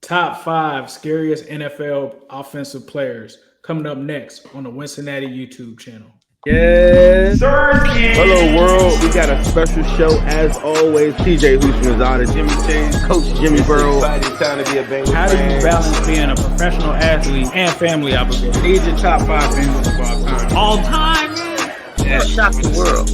Top five scariest NFL offensive players coming up next on the Wincinnati YouTube channel. Yes. Hello, world. We got a special show as always. TJ Houshmandzada, Jimmy Chase, Coach Jimmy Burrow. Exciting time to be a Bengals How do you fan. balance being a professional athlete and family obligation? These are top five Bengals of all time. All time, Yeah. Shock the world.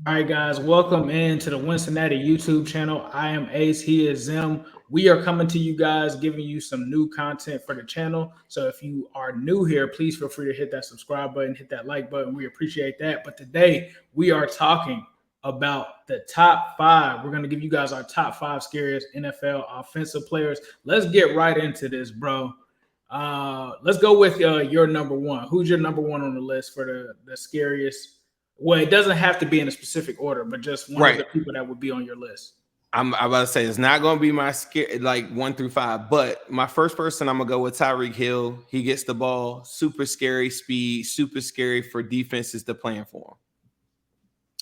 All right, guys, welcome into the Wincinnati YouTube channel. I am Ace, he is Zim. We are coming to you guys, giving you some new content for the channel. So if you are new here, please feel free to hit that subscribe button, hit that like button. We appreciate that. But today we are talking about the top five. We're going to give you guys our top five scariest NFL offensive players. Let's get right into this, bro. Let's go with your number one. Who's your number one on the list for the scariest? Well, it doesn't have to be in a specific order, but just one of the people that would be on your list. I'm about to say it's not going to be my like 1 through 5, but my first person, I'm going to go with Tyreek Hill. He gets the ball, super scary speed, super scary for defenses to plan for him.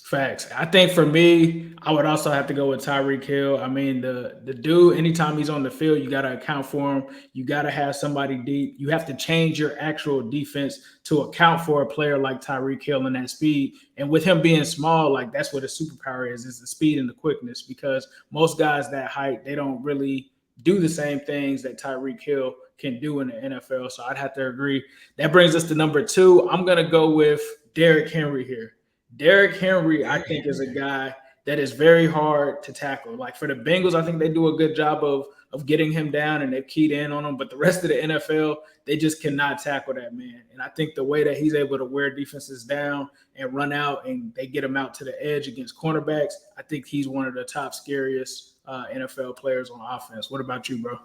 Facts. I think for me, I would also have to go with Tyreek Hill. I mean, the dude, anytime he's on the field, you got to account for him. You got to have somebody deep. You have to change your actual defense to account for a player like Tyreek Hill and that speed. And with him being small, like that's what his superpower is the speed and the quickness, because most guys that height, they don't really do the same things that Tyreek Hill can do in the NFL. So I'd have to agree. That brings us to number two. I'm going to go with Derrick Henry here. Derrick Henry, I think, is a guy that is very hard to tackle. Like for the Bengals, I think they do a good job of getting him down and they've keyed in on him. But the rest of the NFL, they just cannot tackle that man. And I think the way that he's able to wear defenses down and run out and they get him out to the edge against cornerbacks, I think he's one of the top scariest NFL players on offense. What about you, bro?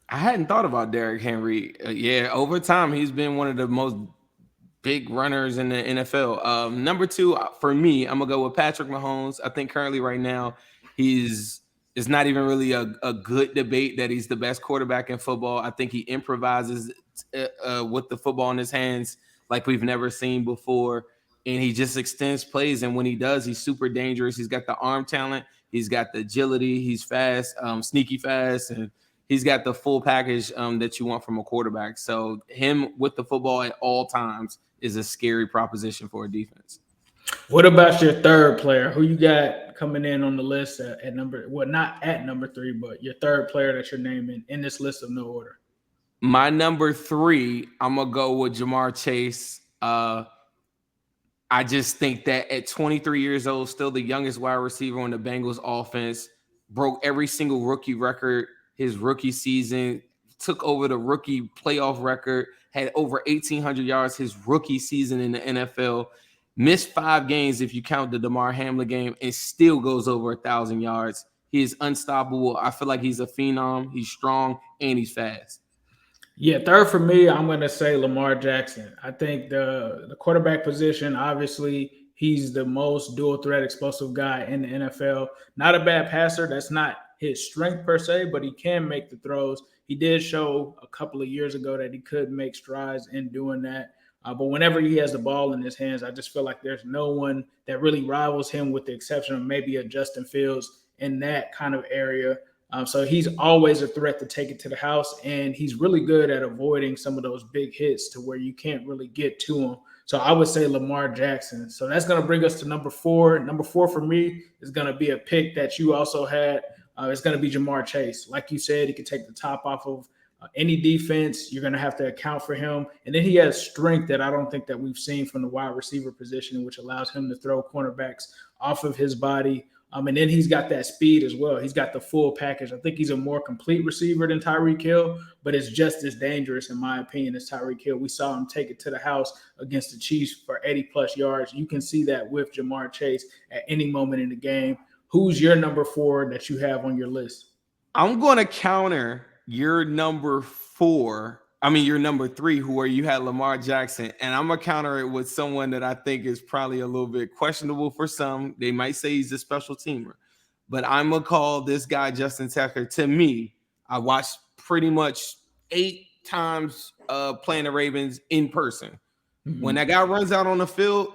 I hadn't thought about Derrick Henry. Over time, he's been one of the most big runners in the NFL. Number two, for me, I'm going to go with Patrick Mahomes. I think currently right now, it's not even really a good debate that he's the best quarterback in football. I think he improvises with the football in his hands like we've never seen before. And he just extends plays. And when he does, he's super dangerous. He's got the arm talent. He's got the agility. He's fast, sneaky fast. And he's got the full package that you want from a quarterback. So him with the football at all times is a scary proposition for a defense. What about your third player? Who you got coming in on the list at number, well, not at number three, but your third player that you're naming in this list of no order? My number three, I'm going to go with Jamar Chase. I just think that at 23 years old, still the youngest wide receiver on the Bengals offense, broke every single rookie record his rookie season, took over the rookie playoff record, had over 1,800 yards his rookie season in the NFL, missed 5 games if you count the Damar Hamlin game, and still goes over 1,000 yards. He is unstoppable. I feel like he's a phenom. He's strong, and he's fast. Yeah, third for me, I'm going to say Lamar Jackson. I think the quarterback position, obviously, he's the most dual threat explosive guy in the NFL. Not a bad passer. That's not his strength per se, but he can make the throws. He did show a couple of years ago that he could make strides in doing that. But whenever he has the ball in his hands, I just feel like there's no one that really rivals him with the exception of maybe a Justin Fields in that kind of area. So he's always a threat to take it to the house, and he's really good at avoiding some of those big hits to where you can't really get to him. So I would say Lamar Jackson. So that's going to bring us to number four. Number four for me is going to be a pick that you also had. It's going to be Jamar Chase. Like you said, he can take the top off of any defense. You're going to have to account for him. And then he has strength that I don't think that we've seen from the wide receiver position, which allows him to throw cornerbacks off of his body. And then he's got that speed as well. He's got the full package. I think he's a more complete receiver than Tyreek Hill, but it's just as dangerous, in my opinion, as Tyreek Hill. We saw him take it to the house against the Chiefs for 80-plus yards. You can see that with Jamar Chase at any moment in the game. Who's your number four that you have on your list? I'm going to counter your number three, where you had Lamar Jackson, and I'm going to counter it with someone that I think is probably a little bit questionable for some. They might say he's a special teamer, but I'm going to call this guy Justin Tucker. To me, I watched pretty much 8 times playing the Ravens in person. Mm-hmm. When that guy runs out on the field,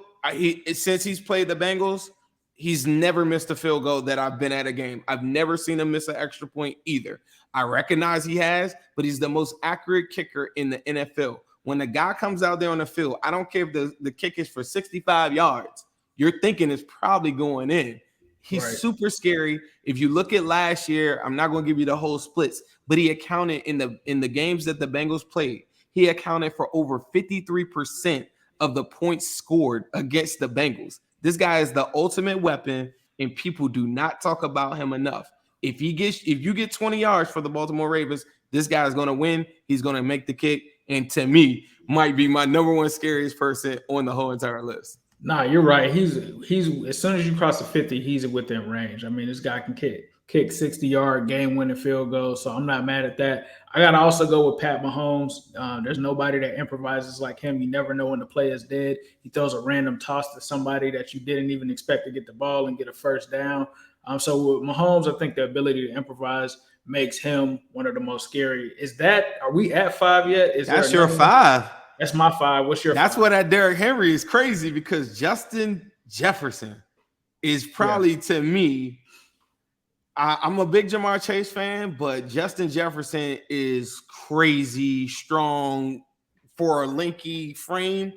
since he's played the Bengals, He's never missed a field goal that I've been at a game. I've never seen him miss an extra point either. I recognize he has, but he's the most accurate kicker in the NFL. When the guy comes out there on the field, I don't care if the kick is for 65 yards. You're thinking it's probably going in. He's super scary. If you look at last year, I'm not going to give you the whole splits, but he accounted in the games that the Bengals played. He accounted for over 53% of the points scored against the Bengals. This guy is the ultimate weapon, and people do not talk about him enough. If you get 20 yards for the Baltimore Ravens, this guy is going to win. He's going to make the kick, and to me, might be my number one scariest person on the whole entire list. Nah, you're right. He's as soon as you cross the 50, he's within range. I mean, this guy can kick 60-yard game-winning field goals, so I'm not mad at that. I got to also go with Pat Mahomes. There's nobody that improvises like him. You never know when the play is dead. He throws a random toss to somebody that you didn't even expect to get the ball and get a first down. So with Mahomes, I think the ability to improvise makes him one of the most scary. Are we at 5 yet? That's your 5. That's my 5. What's your 5? That's why that Derrick Henry is crazy, because Justin Jefferson is probably, to me, I'm a big Jamar Chase fan, but Justin Jefferson is crazy strong for a lanky frame,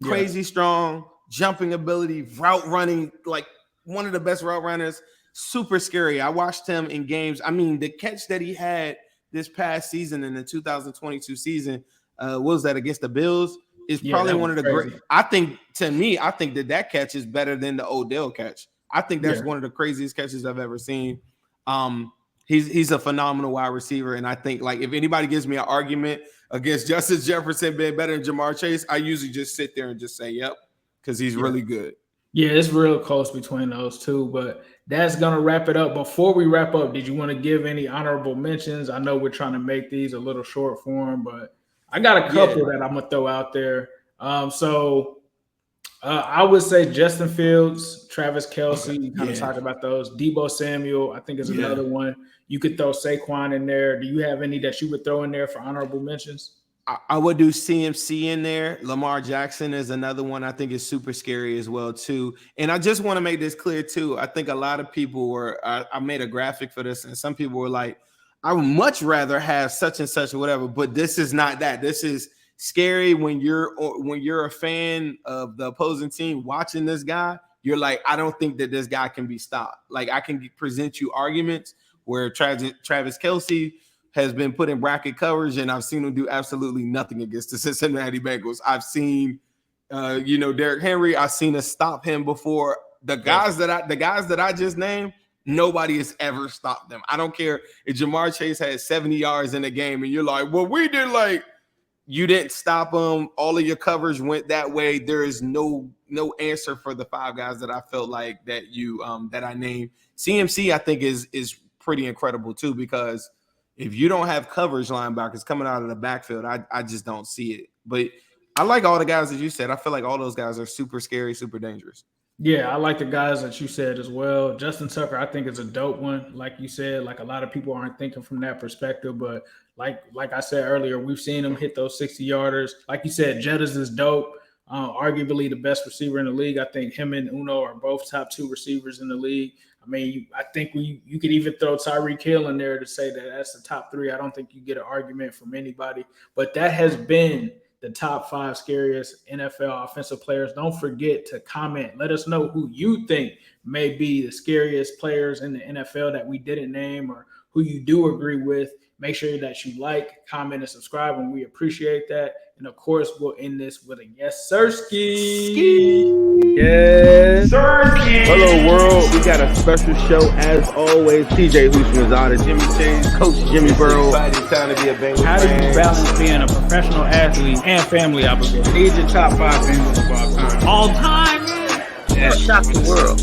crazy strong, jumping ability, route running, like one of the best route runners, super scary. I watched him in games. I mean, the catch that he had this past season in the 2022 season, what was that, against the Bills? Is probably one of the great. I think that catch is better than the Odell catch. I think that's one of the craziest catches I've ever seen. He's a phenomenal wide receiver, and I think, like, if anybody gives me an argument against Justin Jefferson being better than Jamar Chase, I usually just sit there and just say, yep, because he's really good. Yeah, it's real close between those two, but that's going to wrap it up. Before we wrap up, did you want to give any honorable mentions? I know we're trying to make these a little short form, but I got a couple that I'm going to throw out there. I would say Justin Fields, Travis Kelce, you kind of talked about those. Deebo Samuel, I think, is another one. You could throw Saquon in there. Do you have any that you would throw in there for honorable mentions? I would do CMC in there. Lamar Jackson is another one I think is super scary as well, too. And I just want to make this clear, too. I think a lot of people I made a graphic for this, and some people were like, I would much rather have such and such or whatever, but this is not that. This is scary when you're a fan of the opposing team watching this guy. You're like, I don't think that this guy can be stopped. Like, I can present you arguments where Travis Kelce has been put in bracket coverage, and I've seen him do absolutely nothing against the Cincinnati Bengals. I've seen, Derrick Henry. I've seen us stop him before. The guys that I just named, nobody has ever stopped them. I don't care if Jamar Chase had 70 yards in a game, and you're like, well, we did like. You didn't stop them. All of your coverage went that way. There is no answer for the 5 guys that I felt like that that I named. CMC, I think, is pretty incredible too, because if you don't have coverage linebackers coming out of the backfield, I just don't see it. But I like all the guys that you said. I feel like all those guys are super scary, super dangerous. Yeah, I like the guys that you said as well. Justin Tucker, I think, is a dope one. Like you said, like a lot of people aren't thinking from that perspective, but like I said earlier, we've seen him hit those 60-yarders. Like you said, Jettas is dope. Arguably the best receiver in the league. I think him and Uno are both top 2 receivers in the league. I mean, I think you could even throw Tyreek Hill in there to say that that's the top 3. I don't think you get an argument from anybody. But that has been the top 5 scariest NFL offensive players. Don't forget to comment. Let us know who you think may be the scariest players in the NFL that we didn't name, or who you do agree with. Make sure that you like, comment, and subscribe, and we appreciate that. And, of course, we'll end this with a yes, sirski. Yes, sirski. Hello, world. We got a special show, as always. TJ Wincinnati, Jimmy Chase, Coach Jimmy Burrow. Time to be a Bengals How do you balance being a professional athlete and family obligation? These are top 5 Bengals of all time. All time? Yeah. Shock the world.